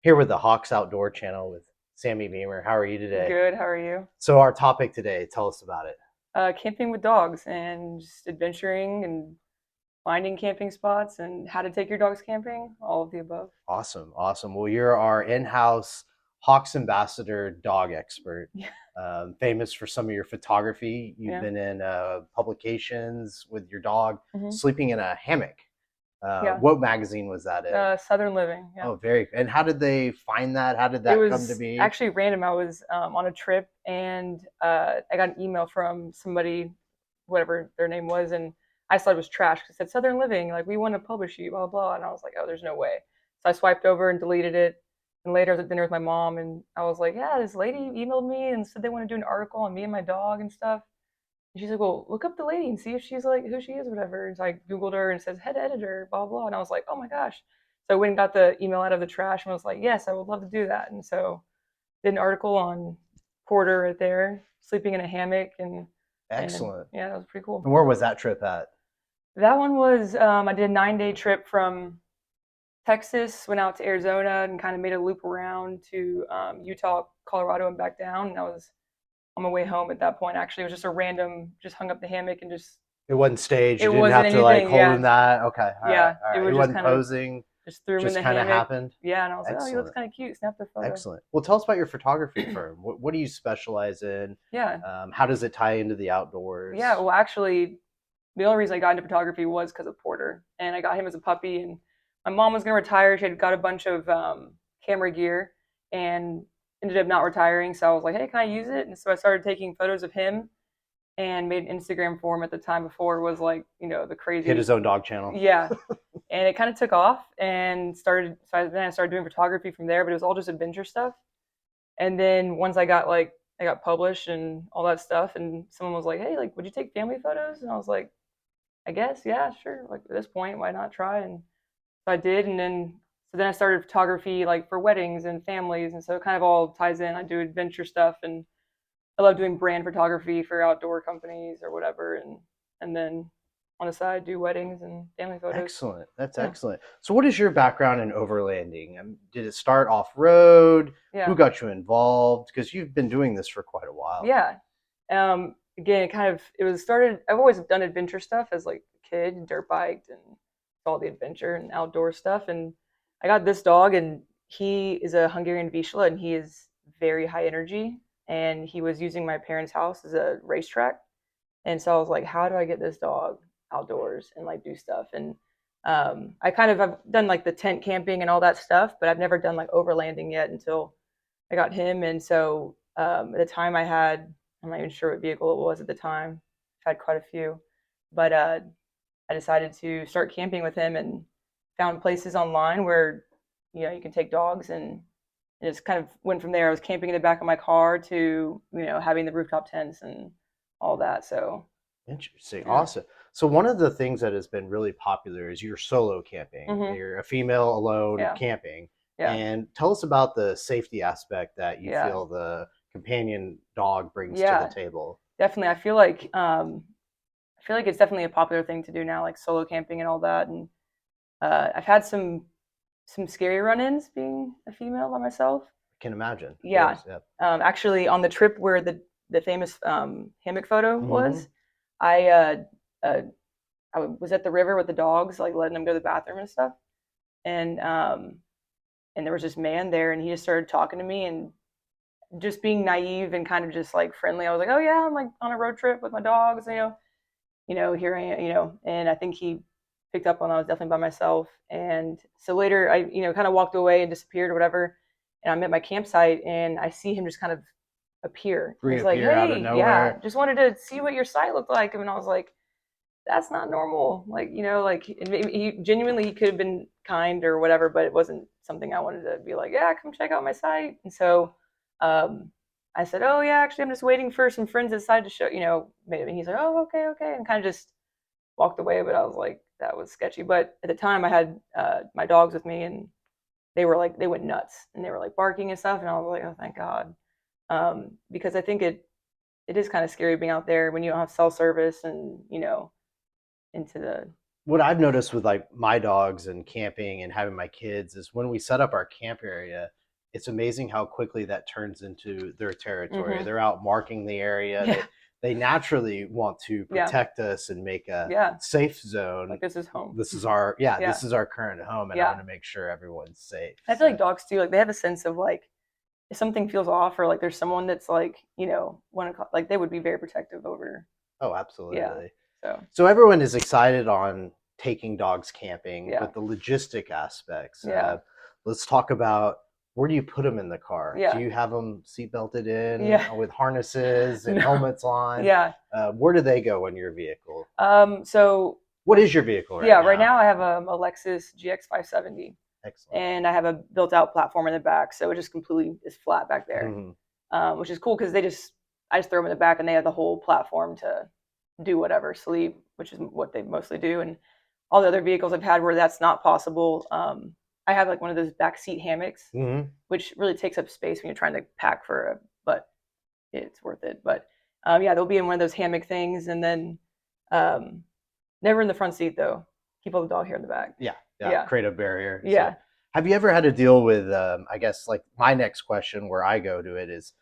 Here with the Hawks Outdoor Channel with Sammy Beamer. How are you today? Good. How are you? So our topic today, tell us about it. Camping with dogs and just adventuring and finding camping spots and how to take your dogs camping. All of the above. Awesome, awesome. Well, you're our in-house Hawks ambassador dog expert, Yeah. famous for some of your photography. You've Yeah. been in publications with your dog, Hmm. sleeping in a hammock. Yeah. What magazine was that in? Southern Living. Yeah. Oh, very. And how did they find that? How did It that come to was be? actually random. I was on a trip and I got an email from somebody, whatever their name was, and I thought it was trash because it said Southern Living, like we want to publish you, blah blah. And I was like, oh, there's no way. So I swiped over and deleted it. And later I was at dinner with my mom, and I was like, yeah, this lady emailed me and said they want to do an article on me and my dog and stuff. And she's like, well, look up the lady and see if she's like who she is, or whatever. And so I Googled her and it says head editor, blah, blah. And I was like, oh my gosh. So I went and got the email out of the trash and was like, yes, I would love to do that. And so did an article on Porter right there, sleeping in a hammock. And Excellent. yeah, that was pretty cool. And where was that trip at? That one was, I did a 9-day trip from Texas, went out to Arizona and kind of made a loop around to Utah, Colorado, and back down. And I was on my way home at that point. Actually, it was just a random, just hung up the hammock and just, It wasn't staged. it You didn't wasn't have to like anything. hold Yeah. in that. Okay. All right. Yeah. All It right. It was just wasn't kind of, posing. just threw him in Just the kind of hammock. happened. Yeah. And I was like, oh, he looks Excellent. kind of cute. Snap the photo. Excellent. Well, tell us about your photography firm. What do you specialize in? Yeah. How does it tie into the outdoors? Yeah. Well, actually, the only reason I got into photography was because of Porter. And I got him as a puppy. And my mom was going to retire. She had got a bunch of camera gear and ended up not retiring. So I was like, hey, can I use it? And so I started taking photos of him and made an Instagram for him at the time before it was like, the crazy. Hit his own dog channel. Yeah. And it kind of took off and started. So then I started doing photography from there, but it was all just adventure stuff. And then once I got published and all that stuff, and someone was like, hey, like, would you take family photos? And I was like, I guess, yeah, sure. Like at this point, why not try? And so I did. And then, so then I started photography like for weddings and families. And so it kind of all ties in. I do adventure stuff and I love doing brand photography for outdoor companies or whatever. And then on the side, do weddings and family photos. Excellent. That's Yeah. excellent. So, what is your background in overlanding? Did it start off road? Yeah. Who got you involved? Because you've been doing this for quite a while. Yeah. Again, it was started. I've always done adventure stuff as like a kid, dirt biked and all the adventure and outdoor stuff. And I got this dog, and he is a Hungarian Vizsla, and he is very high energy. And he was using my parents' house as a racetrack. And so I was like, how do I get this dog outdoors and like do stuff? And I've done like the tent camping and all that stuff, but I've never done like overlanding yet until I got him. And so at the time I'm not even sure what vehicle it was at the time. I've had quite a few, but I decided to start camping with him and found places online where you can take dogs, and it just kind of went from there. I was camping in the back of my car to having the rooftop tents and all that. So Interesting. yeah. Awesome. So, one of the things that has been really popular is your solo camping. Mhm. You're a female alone Yeah. camping. Yeah. And tell us about the safety aspect that you Yeah. feel the companion dog brings to Yeah. the table. Definitely. I feel like it's definitely a popular thing to do now, like solo camping and all that. And I've had some scary run-ins being a female by myself. I can imagine. Of Yeah. course, yep. Actually, on the trip where the famous hammock photo Mhm. was, I was at the river with the dogs, like letting them go to the bathroom and stuff. And there was this man there, and he just started talking to me and just being naive and kind of just like friendly. I was like, oh yeah, I'm like on a road trip with my dogs, here I am, and I think he picked up on I was definitely by myself. And so later I, kind of walked away and disappeared or whatever. And I'm at my campsite and I see him just kind of appear. He's like, Reappear out of hey, yeah, nowhere. just wanted to see what your site looked like. And I was like, that's not normal. Like, he genuinely, he could have been kind or whatever, but it wasn't something I wanted to be like, yeah, come check out my site. And so I said, oh yeah, actually I'm just waiting for some friends inside to show, maybe. And he's like, oh, okay, okay. And kind of just walked away, but I was like, that was sketchy. But at the time I had my dogs with me, and they went nuts, and they were like barking and stuff. And I was like, oh, thank God. Because I think it is kind of scary being out there when you don't have cell service and, into the what I've noticed with like my dogs and camping and having my kids is when we set up our camp area, it's amazing how quickly that turns into their territory. Hmm. They're out marking the area. Yeah. They naturally want to Yeah. protect us and make a Yeah. safe zone. Like this is home. This is our yeah, Yeah. this is our current home, and I Yeah. want to make sure everyone's safe. I feel like dogs too, like they have a sense of like if something feels off or like there's someone that's like, like they would be very protective over. Oh, Yeah. absolutely. So So everyone is excited on taking dogs camping, Yeah. but the logistic aspects. Yeah. Let's talk about where do you put them in the car? Yeah. Do you have them seat belted in Yeah. with harnesses and No. helmets on? yeah. Where do they go in your vehicle? So What is your vehicle right yeah, now? right now I have a Lexus GX 570 Excellent. and I have a built out platform in the back, so it just completely is flat back there. Mhm. Which is cool because I just throw them in the back and they have the whole platform to do whatever, sleep, which is what they mostly do. And all the other vehicles I've had where that's not possible, I have like one of those back seat hammocks, Mhm. which really takes up space when you're trying to pack but it's worth it. But yeah, they'll be in one of those hammock things, and then never in the front seat though. Keep all the dog hair in the back. Yeah. Create a barrier. Yeah. So, have you ever had to deal with, I guess, like my next question where I go to it is,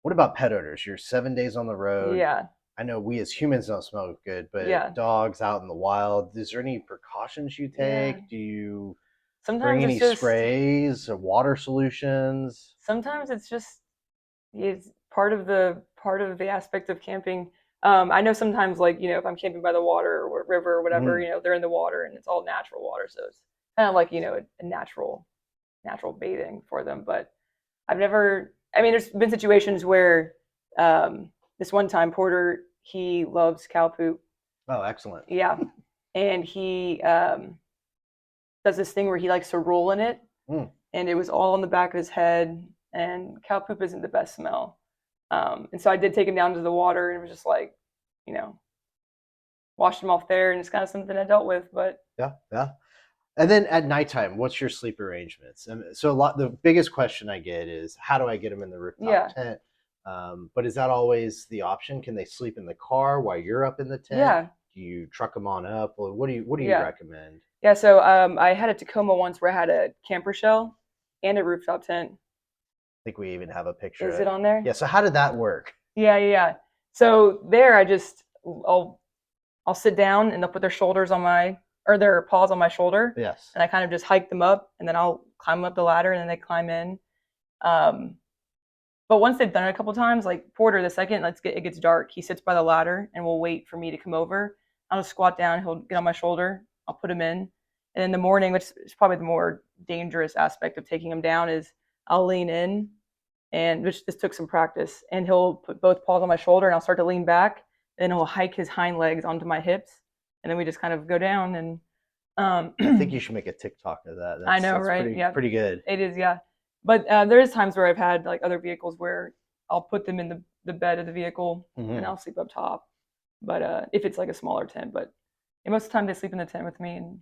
what about pet owners? You're 7 days on the road. Yeah. I know we as humans don't smell good, but Yeah. dogs out in the wild, is there any precautions you take? Yeah. Do you Sometimes bring any it's just sprays or water solutions? sometimes it's part of the aspect of camping. I know sometimes like if I'm camping by the water or river or whatever, they're in the water and it's all natural water, so it's kind of like a natural bathing for them. But I've never. I mean, there's been situations where this one time Porter, he loves cow poop. Oh, excellent. Yeah, and he does this thing where he likes to roll in it, Mm. and it was all on the back of his head. And cow poop isn't the best smell. And so I did take him down to the water and it was just like, washed him off there, and it's kind of something I dealt with. But Yeah. And then at nighttime, what's your sleep arrangements? So the biggest question I get is, how do I get them in the rooftop tent? But is that always the option? Can they sleep in the car while you're up in the tent? Yeah. Do you truck them on up? Well, what do you Yeah. recommend? Yeah, so I had a Tacoma once where I had a camper shell and a rooftop tent. I think we even have a picture. Is it on there? Yeah. So how did that work? Yeah. So there, I'll sit down and they'll put their paws on my shoulder. Yes. And I kind of just hike them up, and then I'll climb up the ladder, and then they climb in. But once they've done it a couple times, like Porter, the second it gets dark, he sits by the ladder and will wait for me to come over. I'll just squat down, he'll get on my shoulder, I'll put him in. And in the morning, which is probably the more dangerous aspect of taking him down, is I'll lean in, and which this took some practice, and he'll put both paws on my shoulder, and I'll start to lean back, and he'll hike his hind legs onto my hips, and then we just kind of go down. And I think you should make a TikTok of that. I know, right? Pretty, Yeah, pretty good. It is, yeah. But there is times where I've had like other vehicles where I'll put them in the bed of the vehicle, and I'll sleep up top. But if it's like a smaller tent, but most of the time they sleep in the tent with me, and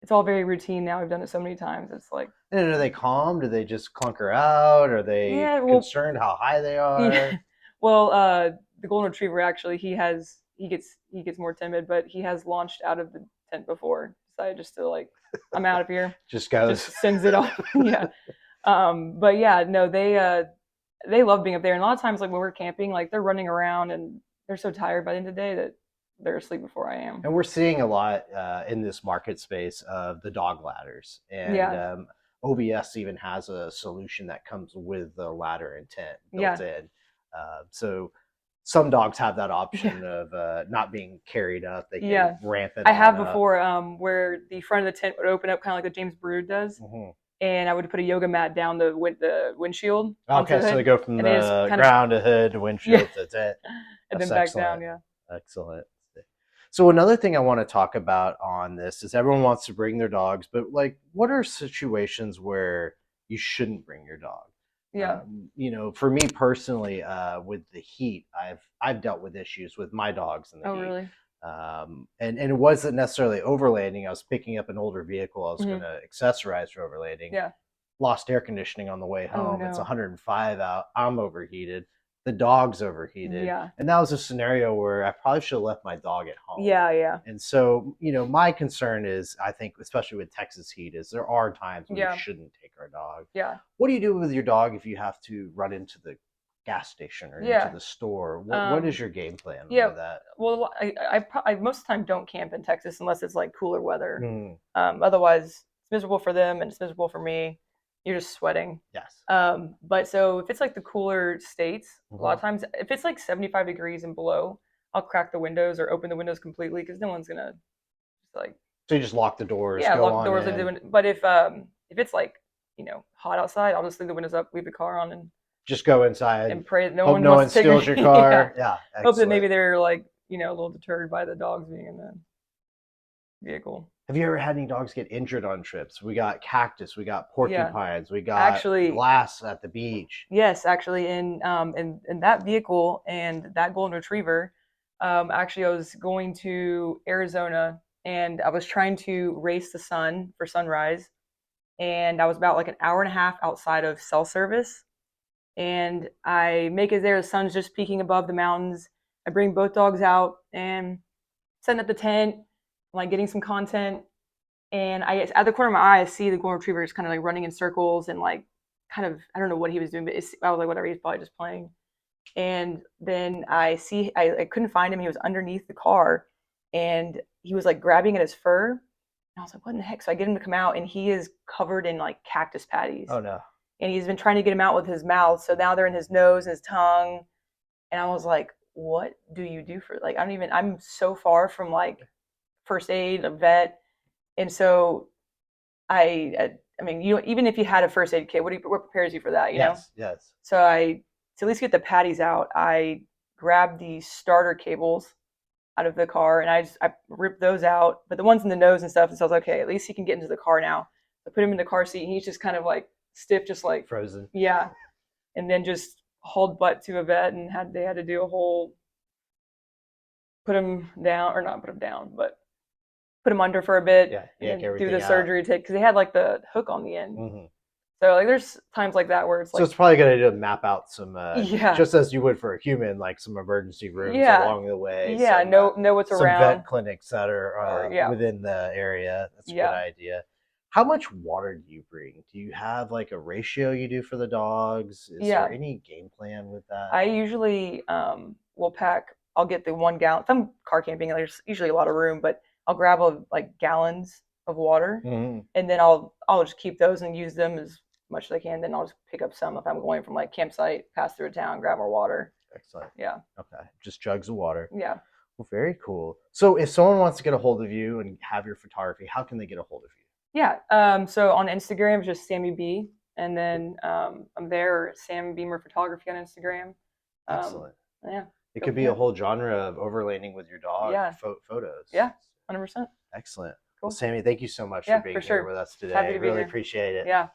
it's all very routine now. We've done it so many times. It's like. And are they calm? Do they just clunker out? Are they concerned how high they are? Yeah. Well, the golden retriever actually, he gets more timid, but he has launched out of the tent before. Decided just to like, I'm out of here. Just goes. Just sends it off. Yeah. But yeah, no, they love being up there. And a lot of times, like when we're camping, like they're running around and they're so tired by the end of the day that they're asleep before I am. And we're seeing a lot in this market space of the dog ladders. And OBS even has a solution that comes with the ladder and tent built in. So some dogs have that option of not being carried up. They can ramp it. I have before where the front of the tent would open up kind of like the James Brood does. Mm-hmm. And I would put a yoga mat down the windshield. Okay, so they go from the ground to hood to windshield to tent. And then back down, yeah. Excellent. So another thing I want to talk about on this is everyone wants to bring their dogs, but like, what are situations where you shouldn't bring your dog? Yeah. For me personally, with the heat, I've dealt with issues with my dogs in the heat. Really? And it wasn't necessarily overlanding. I was picking up an older vehicle. I was going to accessorize for overlanding. Yeah. Lost air conditioning on the way home. Oh, no. It's 105 out. I'm overheated. the dog's overheated. Yeah. And that was a scenario where I probably should have left my dog at home. Yeah, yeah. And so, my concern is, I think, especially with Texas heat, is there are times when we shouldn't take our dog. Yeah. What do you do with your dog if you have to run into the gas station or into the store? What is your game plan with that? Well, I most of the time don't camp in Texas unless it's like cooler weather. Otherwise, it's miserable for them and it's miserable for me. You're just sweating. Yes. But so if it's like the cooler states, a lot of times, if it's like 75 degrees and below, I'll crack the windows or open the windows completely because no one's gonna like. So you just lock the doors. Yeah, lock the doors. But if it's like hot outside, I'll just leave the windows up, leave the car on, and just go inside and pray that no one steals your car. Yeah. Hope that maybe they're like a little deterred by the dogs being in the vehicle. Have you ever had any dogs get injured on trips? We got cactus, we got porcupines, we got glass at the beach. Yes, actually, in that vehicle and that golden retriever, actually I was going to Arizona and I was trying to race the sun for sunrise, and I was about like an hour and a half outside of cell service, and I make it there. The sun's just peeking above the mountains. I bring both dogs out and setting up the tent. Like getting some content, and at the corner of my eye I see the golden retriever just kind of like running in circles and like kind of, I don't know what he was doing, but I was like, whatever, he's probably just playing. And then I couldn't find him. He was underneath the car and he was like grabbing at his fur, and I was like, what in the heck? So I get him to come out and he is covered in like cactus patties. Oh no. And he's been trying to get him out with his mouth, so now they're in his nose and his tongue, and I was like, what do you do for, like, I'm so far from like first aid, a vet, and so I mean, even if you had a first aid kit, what prepares you for that? You know? Yes. So to at least get the patties out, I grabbed the starter cables out of the car and I ripped those out, but the ones in the nose and stuff. And so I was like, okay, at least he can get into the car now. I put him in the car seat and he's just kind of like stiff, just like frozen. Yeah, and then just hauled butt to a vet and they had to do a whole put him down, or not put him down, but put him under for a bit, and do the surgery because they had like the hook on the end. So like there's times like that where it's like, so it's probably good idea to map out some just as you would for a human, like some emergency rooms along the way. Know what's some around. Vet clinics that are within the area. That's a good idea. How much water do you bring? Do you have like a ratio you do for the dogs? Is there any game plan with that? I usually will pack. I'll get the 1 gallon. If I'm car camping, there's usually a lot of room, but I'll grab like gallons of water, and then I'll just keep those and use them as much as I can. Then I'll just pick up some if I'm going from like campsite, pass through a town, grab more water. Excellent. Yeah. Okay. Just jugs of water. Yeah. Well, very cool. So if someone wants to get a hold of you and have your photography, how can they get a hold of you? Yeah. So on Instagram, it's just Sammy B, and then I'm there, Sam Beamer Photography on Instagram. Excellent. Yeah. It could be a whole genre of overlanding with your dog photos. Yeah. 100%. Excellent. Cool. Well, Sammy, thank you so much for being here with us today. Happy to be really here. Appreciate it. Yeah.